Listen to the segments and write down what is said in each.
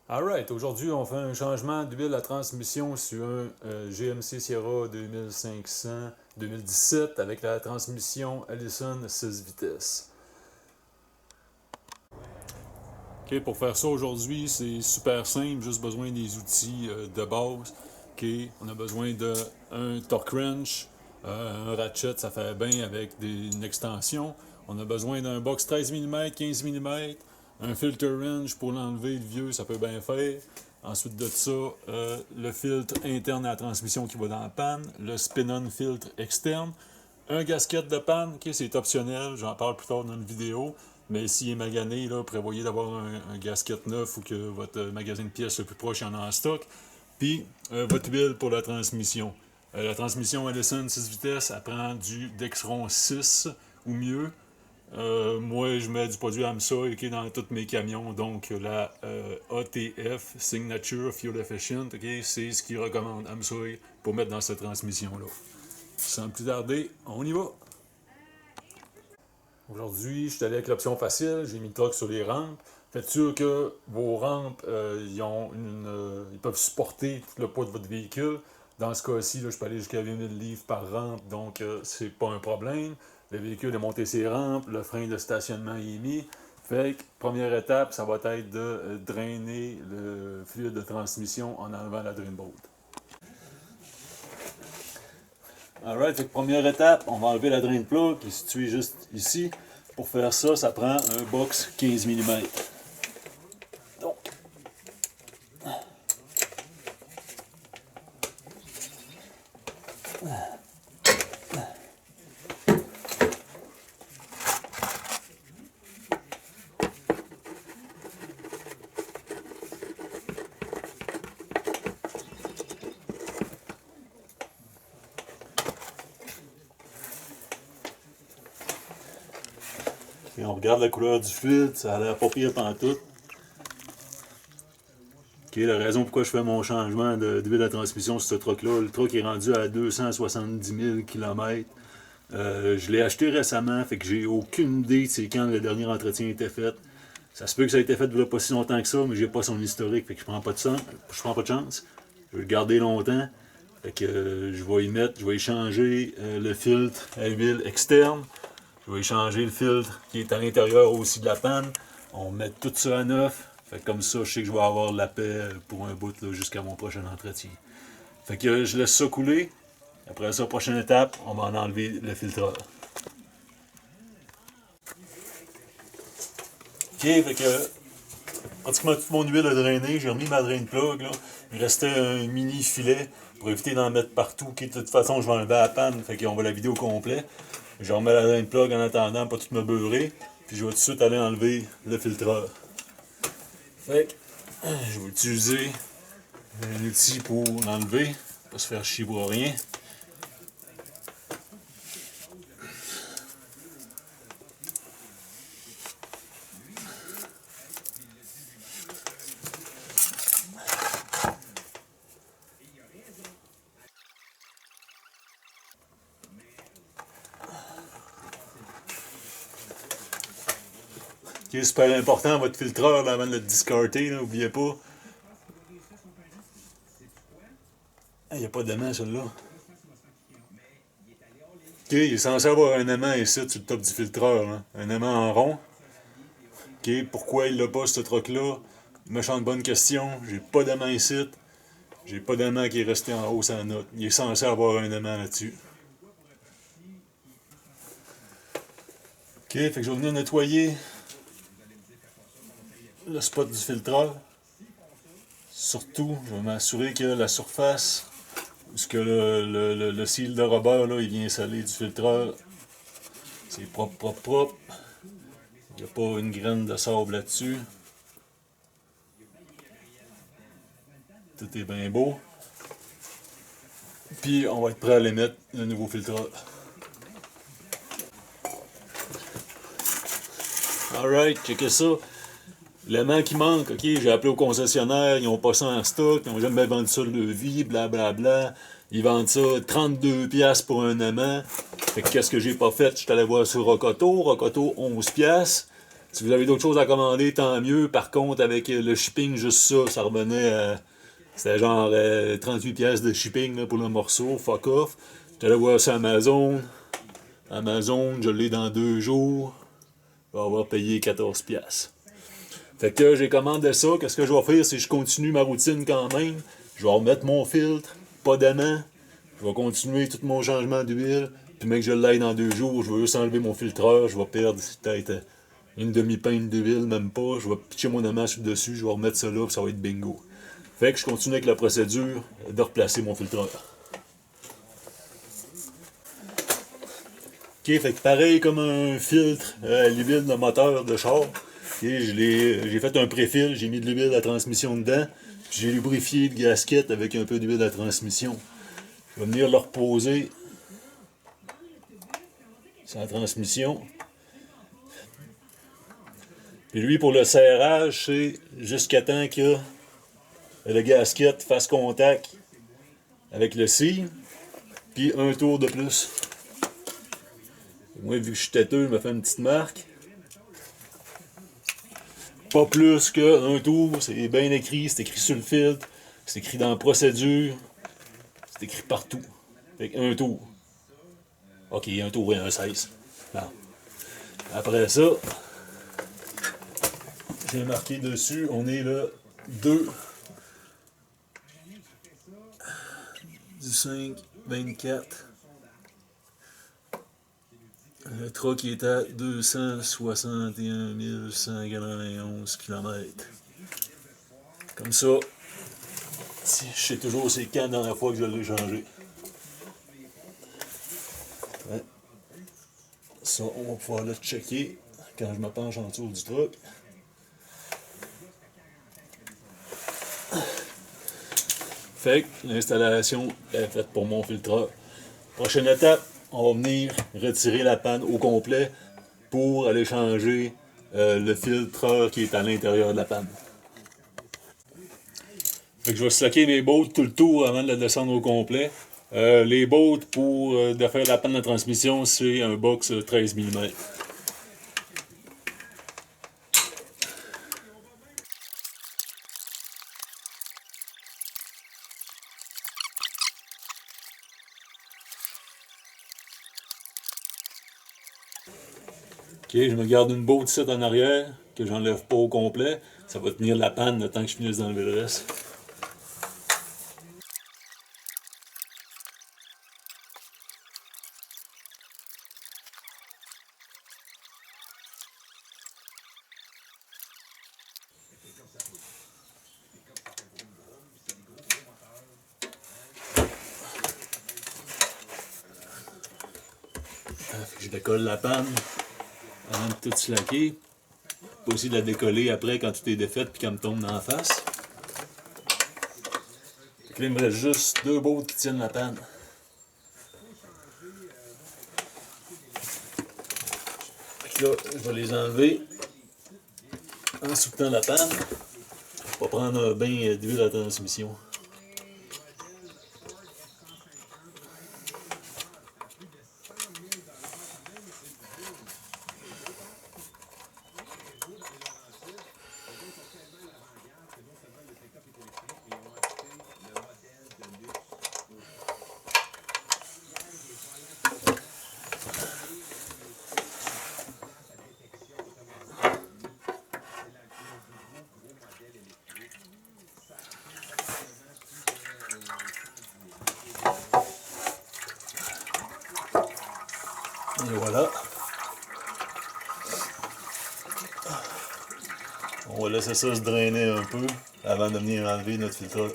Alright, aujourd'hui on fait un changement d'huile à transmission sur un GMC Sierra 2500 2017 avec la transmission Allison 6 vitesses. Ok, pour faire ça aujourd'hui, c'est super simple, juste besoin des outils de base. Ok, on a besoin d'un torque wrench, un ratchet, ça fait bien avec une extension. On a besoin d'un box 13 mm, 15 mm, un filter wrench pour l'enlever, le vieux, ça peut bien faire. Ensuite de ça, le filtre interne à la transmission qui va dans la panne, le spin-on filtre externe, un gasket de panne, ok, c'est optionnel, j'en parle plus tard dans une vidéo. Mais s'il est magané, là, prévoyez d'avoir un gasket neuf ou que votre magasin de pièces le plus proche en a en stock. Puis votre huile pour la transmission. La transmission Allison 6 vitesses, elle prend du Dexron 6 ou mieux. Moi, je mets du produit AMSA okay, dans tous mes camions. Donc, la ATF, Signature Fuel Efficient, okay, c'est ce qu'ils recommandent AMSA pour mettre dans cette transmission-là. Sans plus tarder, on y va! Aujourd'hui, je suis allé avec l'option facile, j'ai mis le truck sur les rampes. Faites sûr que vos rampes, ils peuvent supporter tout le poids de votre véhicule. Dans ce cas-ci, là, je peux aller jusqu'à 8000 livres par rampe, donc c'est pas un problème. Le véhicule est monté ses rampes, le frein de stationnement est mis. Fait que, première étape, ça va être de drainer le fluide de transmission en enlevant la drain bolt. Alright, fait que première étape, on va enlever la drain plug qui est située juste ici. Pour faire ça, ça prend un box 15 mm. Donc, et on regarde la couleur du fluide, ça a l'air pas pire pantoute. Ok, la raison pourquoi je fais mon changement d'huile de transmission sur ce truck-là, le truck est rendu à 270 000 km. Je l'ai acheté récemment, fait que j'ai aucune idée de c'est quand le dernier entretien a été fait. Ça se peut que ça ait été fait il n'y a pas si longtemps que ça, mais j'ai pas son historique, fait que je prends pas de chance. Je vais le garder longtemps. Fait que je vais y changer le filtre à huile externe. Je vais y changer le filtre qui est à l'intérieur aussi de la panne. On met tout ça à neuf. Fait que comme ça, je sais que je vais avoir la paix pour un bout jusqu'à mon prochain entretien. Fait que je laisse ça couler. Après ça, prochaine étape, on va en enlever le filtreur. Ok, fait que pratiquement toute mon huile a drainé. J'ai remis ma drain plug. Là. Il restait un mini filet pour éviter d'en mettre partout. Okay, de toute façon, je vais enlever la panne. Fait qu'on va la vider au complet. Je remets la drain plug en attendant, pas tout me beurrer. Puis je vais tout de suite aller enlever le filtreur. Fait que je vais utiliser un outil pour l'enlever. Pas se faire chier pour rien. Qui est super important, votre filtreur là, avant de le discarter, n'oubliez pas. Il n'y a pas d'aimant celui-là. Ok, il est censé avoir un aimant ici sur le top du filtreur. Là. Un aimant en rond. Ok, pourquoi il l'a pas ce truc-là? Méchante bonne question. J'ai pas d'aimant ici. J'ai pas d'aimant qui est resté en haut sans note. Il est censé avoir un aimant là-dessus. Ok, fait que je vais venir nettoyer le spot du filtreur. Surtout, je vais m'assurer que la surface, parce que le seal de rubber, là, il vient sceller du filtreur. C'est propre, propre, propre. Il n'y a pas une graine de sable là-dessus. Tout est bien beau. Puis on va être prêt à aller mettre le nouveau filtreur. Alright, checkez ça. L'aimant qui manque, ok, j'ai appelé au concessionnaire, ils ont pas ça en stock, ils ont jamais vendu ça le vie, blablabla. Ils vendent ça 32$ pour un aimant. Fait que qu'est-ce que j'ai pas fait? Je suis allé voir sur Rocoto, 11$. Si vous avez d'autres choses à commander, tant mieux. Par contre, avec le shipping, juste ça, ça revenait à... C'était genre 38$ de shipping là, pour le morceau, fuck off. J'allais voir sur Amazon. Amazon, je l'ai dans 2 jours. Je vais avoir payé 14$. Fait que j'ai commandé ça. Qu'est-ce que je vais faire, c'est que je continue ma routine quand même. Je vais remettre mon filtre, pas d'aimant. Je vais continuer tout mon changement d'huile. Puis même que je l'aille dans 2 jours, je vais juste enlever mon filtreur. Je vais perdre peut-être une demi-pinte d'huile, même pas. Je vais pitcher mon aimant sur le dessus. Je vais remettre ça là, puis ça va être bingo. Fait que je continue avec la procédure de replacer mon filtreur. Ok, fait que pareil comme un filtre à l'huile de moteur de char. Okay, j'ai fait un préfil, j'ai mis de l'huile à transmission dedans. Puis j'ai lubrifié le gasket avec un peu d'huile à transmission. Je vais venir le reposer sur la transmission. Puis lui, pour le serrage, c'est jusqu'à temps que le gasket fasse contact avec le cire. Puis un tour de plus. Moi, vu que je suis têteux, je me fais une petite marque. Pas plus qu'un tour, c'est bien écrit, c'est écrit sur le filtre, c'est écrit dans la procédure, c'est écrit partout. Fait qu'un tour. Ok, un tour et un 16. Bon. Après ça, j'ai marqué dessus, on est le 2 du 5, 24. Le truck est à 261 191 km. Comme ça, je sais toujours c'est quand la dernière fois que je l'ai changé. Ouais. Ça, on va pouvoir le checker quand je me penche en dessous du truck. Fait que l'installation est faite pour mon filtreur. Prochaine étape, on va venir retirer la panne au complet pour aller changer le filtreur qui est à l'intérieur de la panne. Fait que je vais stocker mes bottes tout le tour avant de la descendre au complet. Les bottes pour de faire la panne de transmission, c'est un box 13 mm. Ok, je me garde une botte ici en arrière, que j'enlève pas au complet. Ça va tenir la panne le temps que je finisse d'enlever le reste. Je décolle la panne avant de tout slacker. Faut aussi de la décoller après quand tout est défait puis qu'elle me tombe dans la face. Là, il me reste juste 2 bottes qui tiennent la panne. Là, je vais les enlever en soutenant la panne. Je vais prendre un bain d'huile à transmission. Et voilà. On va laisser ça se drainer un peu avant de venir enlever notre filtreur.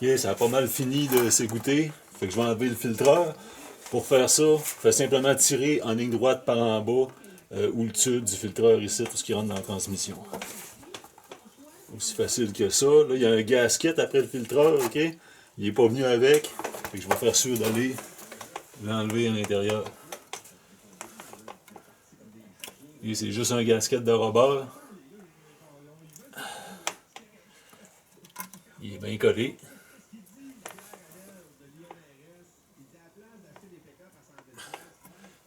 Ok, ça a pas mal fini de s'égoutter. Fait que je vais enlever le filtreur. Pour faire ça, je fais simplement tirer en ligne droite par en bas ou le tube du filtreur ici, tout ce qui rentre dans la transmission. Aussi facile que ça. Là, il y a un gasket après le filtreur, ok? Il n'est pas venu avec. Fait que je vais faire sûr d'aller l'enlever à l'intérieur. Et c'est juste un gasket de rubber. Il est bien collé.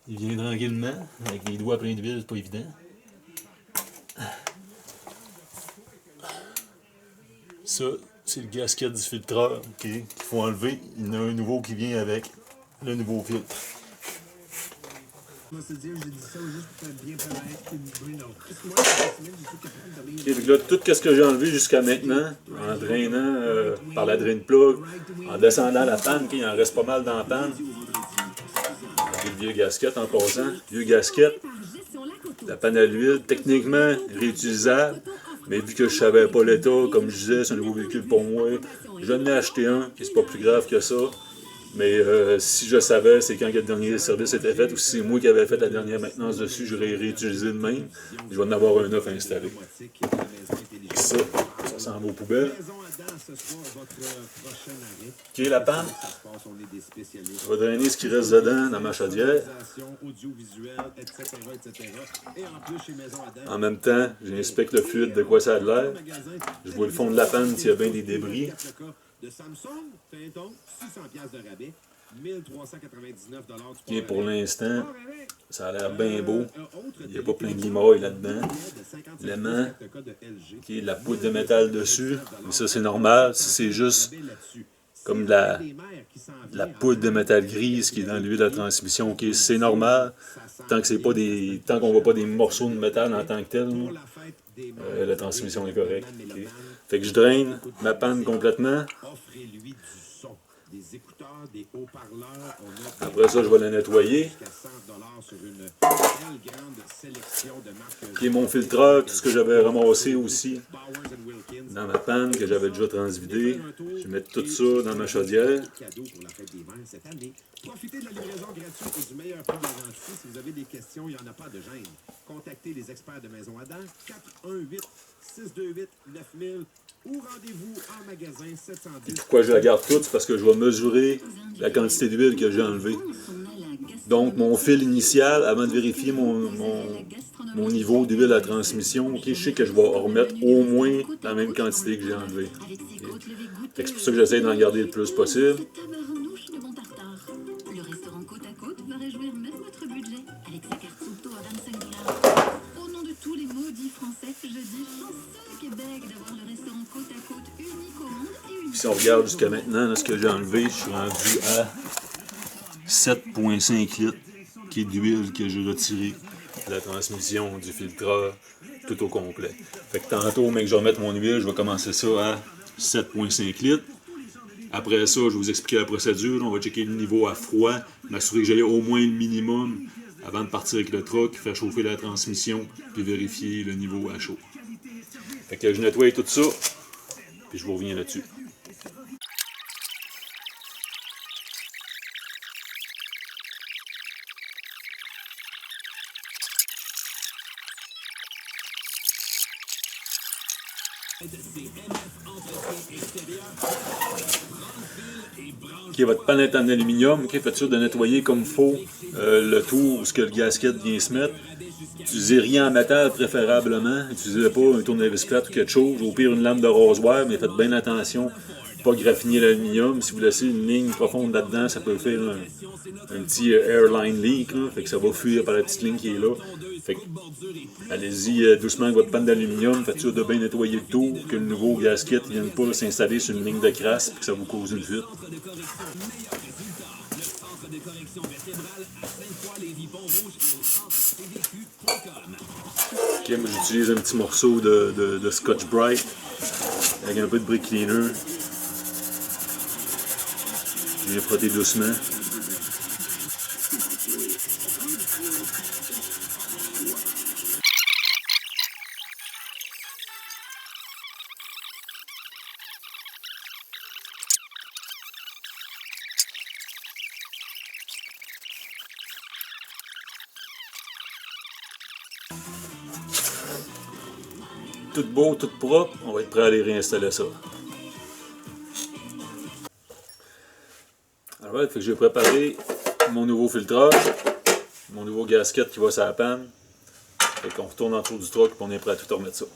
Il vient tranquillement, avec les doigts pleins d'huile, c'est pas évident. Ça, c'est le gasket du filtreur qu'il faut enlever. Il y en a un nouveau qui vient avec le nouveau filtre. Et là, tout ce que j'ai enlevé jusqu'à maintenant, en drainant par la drain plug, en descendant la panne, il en reste pas mal dans la panne. Le vieux gasket en passant. Vieux gasket, la panne à l'huile, techniquement réutilisable, mais vu que je savais pas l'état, comme je disais, c'est un nouveau véhicule pour moi, je n'ai acheté un, et c'est pas plus grave que ça. Mais si je savais, c'est quand le dernier service était fait, ou si c'est moi qui avais fait la dernière maintenance dessus, j'aurais réutilisé de même. Je vais en avoir un neuf installé. Ça s'en va aux poubelles. Ok, la panne. Je vais drainer ce qui reste dedans dans ma chaudière. En même temps, j'inspecte le fluide de quoi ça a l'air. Je vois le fond de la panne s'il y a bien des débris. Ok, pour l'instant, ça a l'air bien beau. Il n'y a pas plein de limailles là-dedans. L'aimant, okay, la poudre de métal dessus. Mais ça, c'est normal. Si c'est juste comme de la poudre de métal grise qui est dans l'huile de la transmission, okay, c'est normal. Tant qu'on ne voit pas des morceaux de métal en tant que tel, la transmission est correcte. Okay. Fait que je draine ma panne complètement. Après ça, je vais la nettoyer. Puis mon filtreur, tout ce que j'avais ramassé aussi dans ma panne, que j'avais déjà transvidé. Je vais mettre tout ça dans ma chaudière. Profitez de la livraison gratuite et du meilleur prix garanti. Si vous avez des questions, il n'y en a pas de gêne. Contactez les experts de Maison Adam, 418-628-9000 ou rendez-vous en magasin 710. Pourquoi je la garde toute? C'est parce que je vais mesurer la quantité d'huile que j'ai enlevée. Donc, mon fil initial, avant de vérifier mon niveau d'huile à la transmission, okay, je sais que je vais remettre au moins la même quantité que j'ai enlevée. Okay. C'est pour ça que j'essaie d'en garder le plus possible. Si on regarde jusqu'à maintenant, là, ce que j'ai enlevé, je suis rendu à 7,5 litres qui est d'huile que j'ai retiré de la transmission, du filtreur, tout au complet. Fait que tantôt, mais que je remette mon huile, je vais commencer ça à 7,5 litres. Après ça, je vais vous expliquer la procédure. On va checker le niveau à froid, m'assurer que j'ai au moins le minimum avant de partir avec le truck, faire chauffer la transmission, puis vérifier le niveau à chaud. Fait que je nettoie tout ça, puis je vous reviens là-dessus. Ok, votre panne est en aluminium. Ok, faites sûr de nettoyer comme il faut le tour où le gasket vient se mettre. Utilisez rien en métal préférablement. Utilisez pas un tournevis plate ou quelque chose. Au pire, une lame de rasoir, mais faites bien attention. Pas graffiner l'aluminium. Si vous laissez une ligne profonde là-dedans, ça peut faire un petit airline leak. Là. Fait que ça va fuir par la petite ligne qui est là. Fait que, allez-y doucement avec votre panne d'aluminium. Faites sûr de bien nettoyer le tout, que le nouveau gasket ne vienne pas s'installer sur une ligne de crasse et que ça vous cause une fuite. Ok, moi j'utilise un petit morceau de Scotch Brite avec un peu de brake cleaner. Je viens frotter doucement. Tout beau, tout propre, on va être prêt à aller réinstaller ça. Alright, fait que j'ai préparé mon nouveau filtreur, mon nouveau gasket qui va sur la panne. Fait qu'on retourne en dessous du truck et on est prêt à tout remettre ça.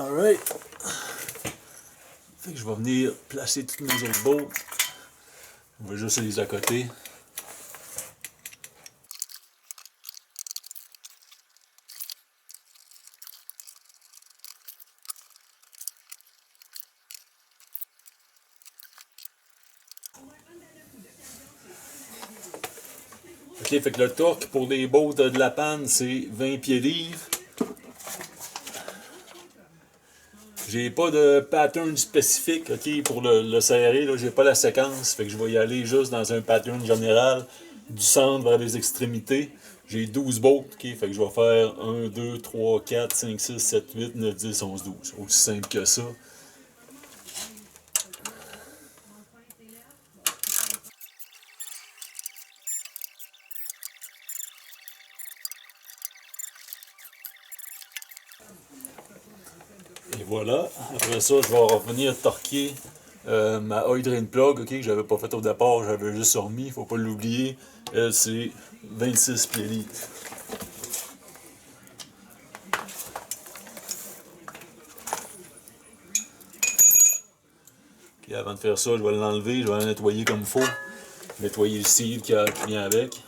Alright. Fait que je vais venir placer toutes mes autres bolts. On va juste les accoter. Ok, fait que le torque pour les bolts de la panne, c'est 20 pieds-livres. J'ai pas de pattern spécifique, ok, pour le serrer, là, j'ai pas la séquence, fait que je vais y aller juste dans un pattern général du centre vers les extrémités. J'ai 12 bolts, ok, fait que je vais faire 1, 2, 3, 4, 5, 6, 7, 8, 9, 10, 11, 12. Aussi simple que ça. Et voilà. Après ça, je vais revenir torquer ma oil drain plug, ok, que j'avais pas fait au départ, j'avais juste remis, faut pas l'oublier. Elle, c'est 26 pieds-livres. Okay, avant de faire ça, je vais l'enlever, je vais la nettoyer comme il faut. Nettoyer le seal qui vient avec.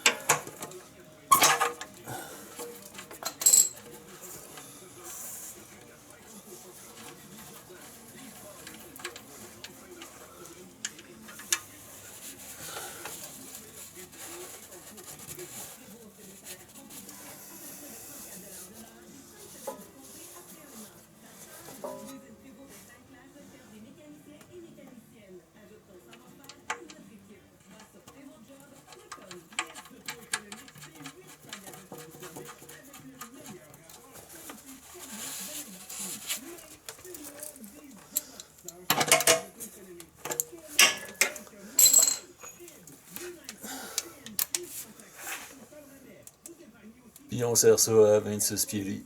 Puis on serre ça à 26 pieds-livres.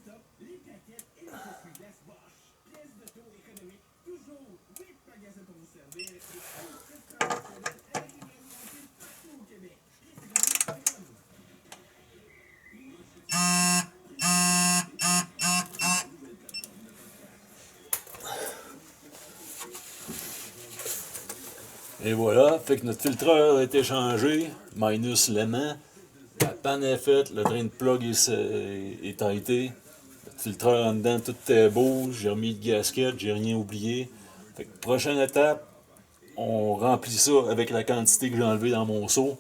Et voilà, fait que notre filtreur a été changé, minus l'aimant. La panne est faite, le drain de plug est arrêté. Le filtreur en dedans, tout est beau. J'ai remis le gasket, j'ai rien oublié. Fait que prochaine étape, on remplit ça avec la quantité que j'ai enlevée dans mon seau.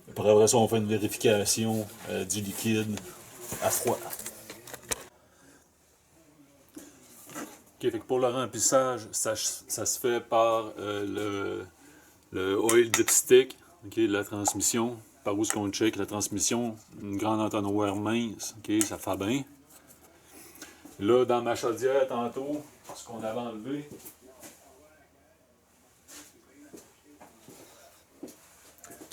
Après ça, on fait une vérification du liquide à froid. Okay, fait que pour le remplissage, ça se fait par le oil dipstick, okay, la transmission. Par où est-ce qu'on check la transmission? Une grande entonnoir mince, okay, ça fait bien. Là, dans ma chaudière, tantôt, ce qu'on avait enlevé,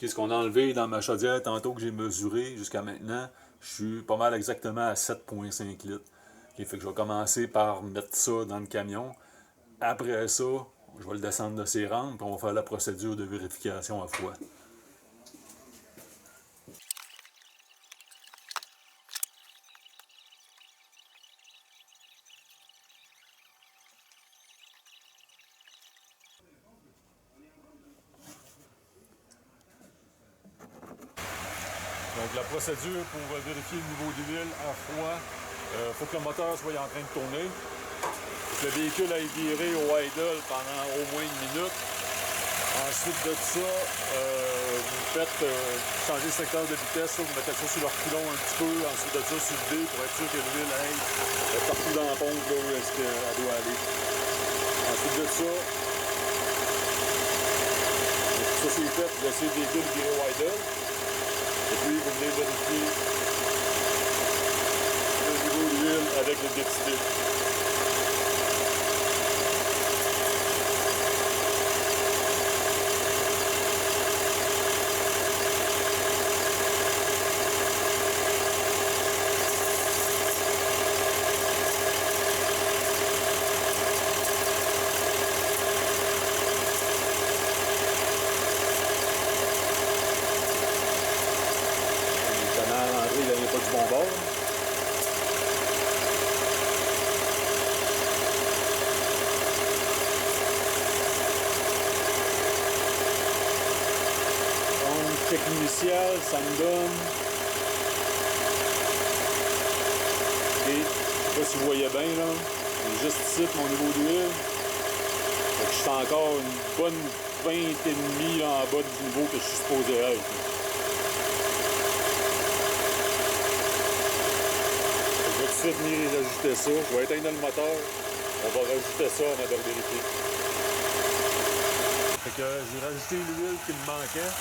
ce qu'on a enlevé dans ma chaudière, tantôt que j'ai mesuré jusqu'à maintenant, je suis pas mal exactement à 7,5 litres. Okay, fait que je vais commencer par mettre ça dans le camion. Après ça, je vais le descendre de ses rampes, puis on va faire la procédure de vérification à froid. Donc la procédure pour vérifier le niveau d'huile à froid, il faut que le moteur soit en train de tourner. Le véhicule a viré au idle pendant au moins une minute. Ensuite de ça, vous faites changer le secteur de vitesse, vous mettez ça sur leur pilon un petit peu, ensuite de ça sur le D pour être sûr que l'huile aille partout dans la pompe là où est-ce qu'elle doit aller. Ensuite de ça, c'est fait, vous laissez le véhicule virer au idle. Et puis vous venez vérifier le niveau d'huile avec le dipstick. Pas du bon bord. initial, ça me donne... Ok, je sais pas si vous voyez bien là, j'ai juste ici mon niveau d'huile. Donc je suis encore une bonne 20,5 là, en bas du niveau que je suis supposé être. Je vais tout de suite venir ajouter ça, je vais éteindre le moteur, on va rajouter ça avant de le vérifier. Fait que j'ai rajouté l'huile qui me manquait.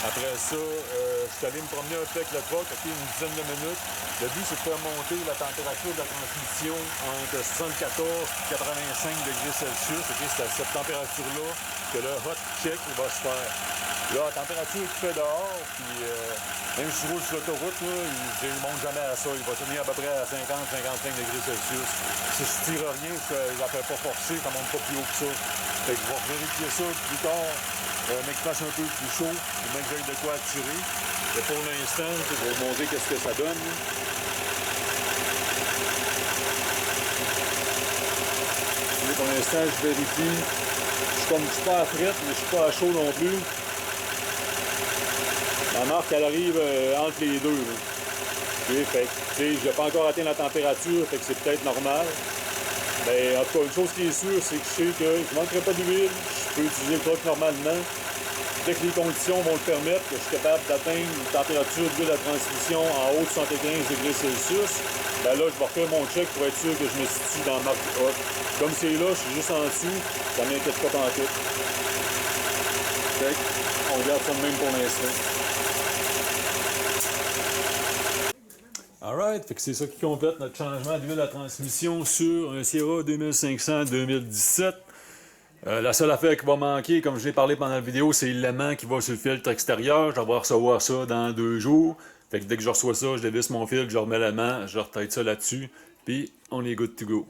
Après ça, je suis allé me promener un peu avec le truck, une dizaine de minutes. Le but, c'est de faire monter la température de la transmission entre 74 et 85 degrés Celsius. C'est à cette température-là que le hot check va se faire. Là, la température qu'il fait dehors, puis même si je roule sur l'autoroute, il ne monte jamais à ça. Il va tenir à peu près à 50-55 degrés Celsius. Si je tire rien, je ne la fais pas forcer, ça ne monte pas plus haut que ça. Fait que je vais vérifier ça plus tard. Mec fasse un peu plus chaud, ou même que j'aille de quoi tirer. Et pour l'instant, je vais vous montrer qu'est-ce que ça donne. Et pour l'instant, je vérifie. Je suis pas à frette, mais je suis pas à chaud non plus. La marque, elle arrive entre les deux. Okay, fait que, je n'ai pas encore atteint la température, fait que c'est peut-être normal. Mais en tout cas, une chose qui est sûre, c'est que je sais que je ne manquerai pas d'huile, je peux utiliser le truck normalement. Dès que les conditions vont le permettre, que je suis capable d'atteindre une température d'huile à transmission en haut de 75 degrés Celsius, ben là, je vais refaire mon check pour être sûr que je me situe dans la marque haute. Comme c'est là, je suis juste en dessous, ça ne m'inquiète pas pantoute. Fait on regarde ça de même pour l'instant. Alright, fait que c'est ça qui complète notre changement d'huile à transmission sur un Sierra 2500 2017. La seule affaire qui va manquer, comme je l'ai parlé pendant la vidéo, c'est l'aimant qui va sur le filtre extérieur. Je vais recevoir ça dans 2 jours. Fait que dès que je reçois ça, je dévisse mon filtre, je remets l'aimant, je retête ça là-dessus, puis on est good to go.